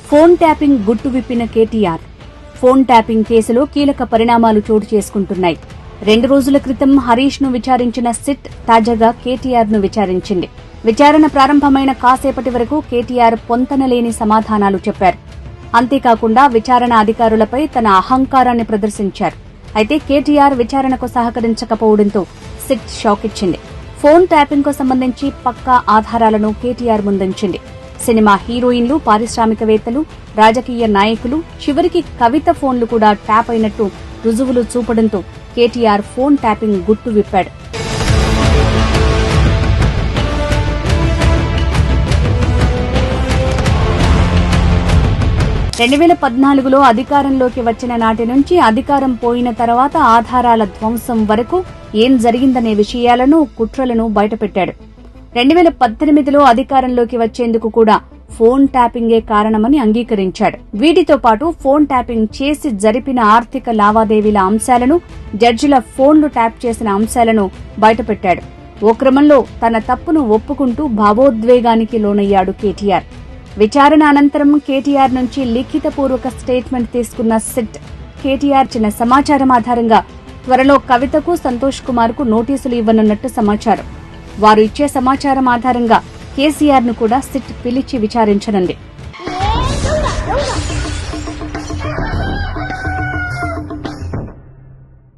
Phone tapping గుట్టు విప్పిన KTR. Phone tapping కేసులో కీలక పరిణామాలు చోటు చేసుకుంటున్నాయి. 2 రోజుల క్రితం హరీష్ ను విచారించిన సిట్ తాజాగా కేటీఆర్ ను విచారించింది. విచారణ ప్రారంభమైన కాసేపటి వరకు కేటీఆర్ పొంతనలేని సమాధానాలు చెప్పారు. అంతేకాకుండా విచారణ అధికారులపై తన అహంకారాన్ని ప్రదర్శించారు. అయితే కేటీఆర్ విచారణకు సహకరించకపోవడంతో సిట్ షాక్ ఇచ్చింది. ఫోన్ ట్యాపింగ్ కు సంబంధించి పక్కా ఆధారాలను కేటీఆర్ ముందుంచింది. సినిమా హీరోయిన్లు, పారిశ్రామికవేత్తలు, రాజకీయ నాయకులు, చివరికి కవిత ఫోన్లు కూడా ట్యాప్ అయినట్టు రుజువులు చూపడంతో కేటీఆర్ ఫోన్ ట్యాపింగ్ గుట్టు విప్పాడు. "2014లో అధికారంలోకి వచ్చిన నాటి నుంచి అధికారం పోయిన తర్వాత ఆధారాల ధ్వంసం వరకు ఏం జరిగిందనే విషయాలను, కుట్రలను బయటపెట్టాడు. 2018లో అధికారంలోకి వచ్చేందుకు కూడా ఫోన్ ట్యాపింగే కారణమని అంగీకరించాడు. వీటితో పాటు ఫోన్ ట్యాపింగ్ చేసి జరిపిన ఆర్థిక లావాదేవీల అంశాలను, జడ్జిల ఫోన్లు ట్యాప్ చేసిన అంశాలను బయటపెట్టాడు. ఓ క్రమంలో తన తప్పును ఒప్పుకుంటూ భావోద్వేగానికి లోనయ్యాడు కేటీఆర్. విచారణ అనంతరం కేటీఆర్ నుంచి లిఖితపూర్వక స్టేట్మెంట్ తీసుకున్న సిట్ కేటీఆర్ ఇచ్చిన సమాచారం ఆధారంగా త్వరలో కవితకు, సంతోష్ కుమార్ కు నోటీసులు ఇవ్వనున్నట్టు సమాచారం. వారు ఇచ్చే సమాచారం ఆధారంగా కేసీఆర్ ను కూడా సిట్ పిలిచి విచారించనుంది.